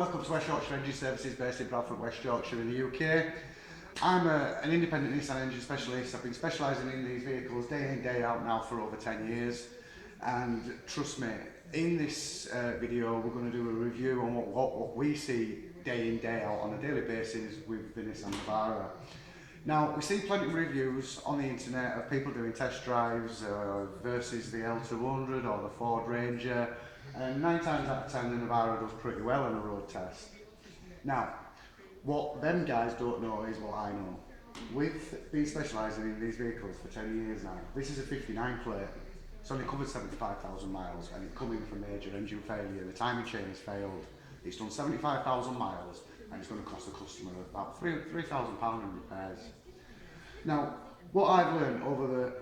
Welcome to West Yorkshire Engine Services, based in Bradford, West Yorkshire in the UK. I'm an independent Nissan engine specialist. I've been specialising in these vehicles day in, day out now for over 10 years. And trust me, in this video we're going to do a review on what we see day in, day out on a daily basis with the Nissan Navara. Now, we see plenty of reviews on the internet of people doing test drives versus the L200 or the Ford Ranger, and 9 times out of 10 the Navara does pretty well on a road test. Now, what them guys don't know is what I know. We've been specialising in these vehicles for 10 years now. This is a 59 plate. It's only covered 75,000 miles and it's coming from major engine failure. The timing chain has failed. It's done 75,000 miles and it's going to cost the customer about £3,000 in repairs. Now, what I've learned over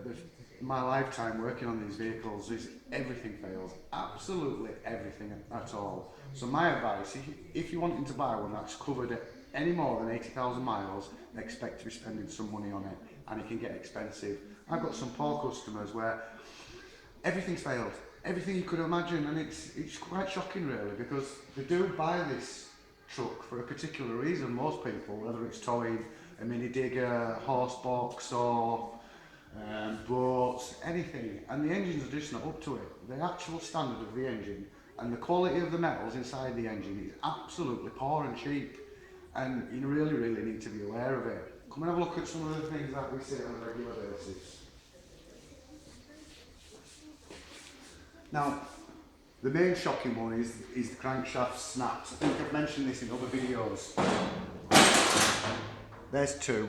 my lifetime working on these vehicles is everything fails. Absolutely everything at all. So my advice, if you're wanting to buy one that's covered at any more than 80,000 miles, expect to be spending some money on it, and it can get expensive. I've got some poor customers where everything's failed, everything you could imagine, and it's quite shocking really, because they do buy this truck for a particular reason. Most people, whether it's towing a mini digger, horse box, or boats, anything, and the engines are just not up to it. The actual standard of the engine and the quality of the metals inside the engine is absolutely poor and cheap, and you really need to be aware of it. Come and have a look at some of the things that we see on a regular basis. Now, the main shocking one is the crankshaft snaps. I think I've mentioned this in other videos. There's two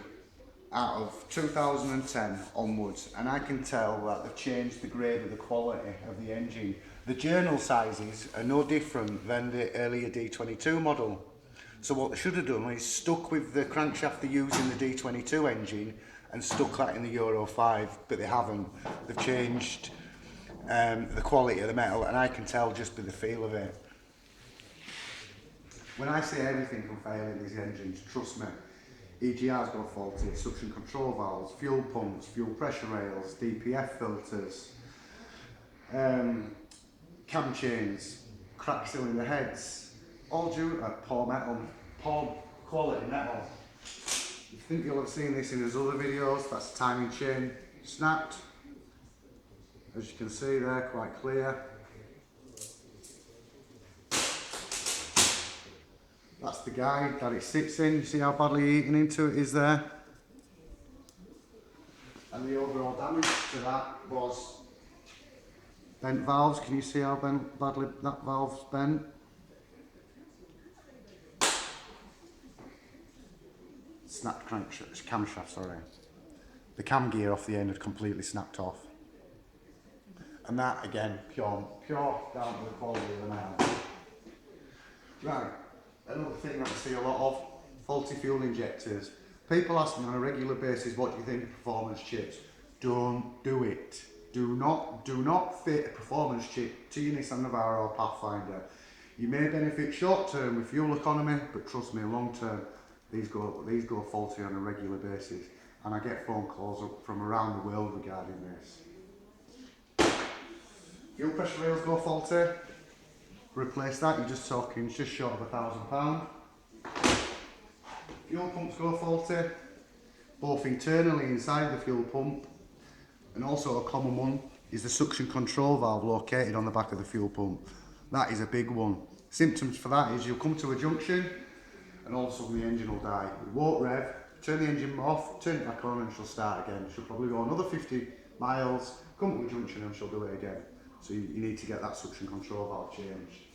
out of 2010 onwards, and I can tell that they've changed the grade of the quality of the engine. The journal sizes are no different than the earlier D22 model. So what they should have done is stuck with the crankshaft they use in the D22 engine and stuck that in the Euro 5, but they haven't. They've changed the quality of the metal, and I can tell just by the feel of it. When I say everything can fail in these engines, trust me. EGRs go faulty, suction control valves, fuel pumps, fuel pressure rails, DPF filters, cam chains, crack cylinder heads, all due to poor metal, poor quality metal. You think you'll have seen this in his other videos. That's the timing chain snapped. As you can see there, quite clear. That's the guide that it sits in. You see how badly eaten into it is there? And the overall damage to that was bent valves. Can you see how badly that valve's bent? Snapped camshaft, sorry. The cam gear off the end had completely snapped off. And that again, pure down to the quality of the metal. Right. Another thing that I see a lot of, faulty fuel injectors. People ask me on a regular basis, what do you think of performance chips? Don't do it. Do not fit a performance chip to your Nissan Navara or Pathfinder. You may benefit short term with fuel economy, but trust me, long term, these go faulty on a regular basis. And I get phone calls up from around the world regarding this. Fuel pressure rails go faulty. Replace that, you're just talking just short of £1,000. Fuel pumps go faulty, both internally inside the fuel pump, and also a common one is the suction control valve located on the back of the fuel pump. That is a big one. Symptoms for that is you'll come to a junction and all of a sudden the engine will die. It won't rev, turn the engine off, turn it back on and she'll start again. She'll probably go another 50 miles, come to a junction and she'll do it again. So you need to get that suction control valve changed.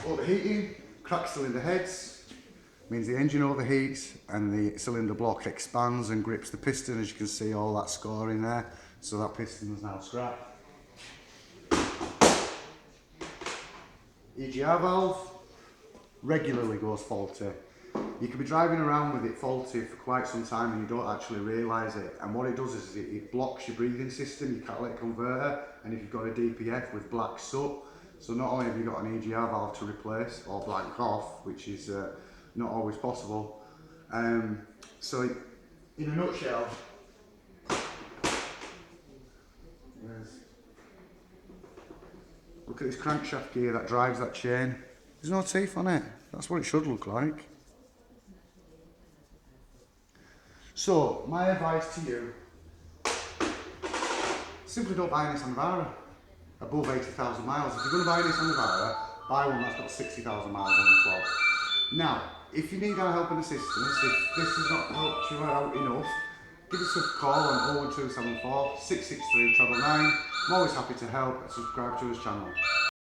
Overheating, cracked cylinder heads, means the engine overheats and the cylinder block expands and grips the piston. As you can see, all that scoring there, so that piston is now scrapped. EGR valve regularly goes faulty. You can be driving around with it faulty for quite some time and you don't actually realise it, and what it does is it blocks your breathing system, your catalytic converter, and if you've got a DPF with black soot, so not only have you got an EGR valve to replace or blank off, which is not always possible. So in a nutshell, Look at this crankshaft gear that drives that chain. There's no teeth on it. That's what it should look like. So, my advice to you, simply don't buy a Nissan Navara above 80,000 miles. If you're going to buy a Nissan Navara, buy one that's got 60,000 miles on the clock. Now, if you need our help and assistance, if this has not helped you out enough, give us a call on 01274 663 999. I'm always happy to help and subscribe to his channel.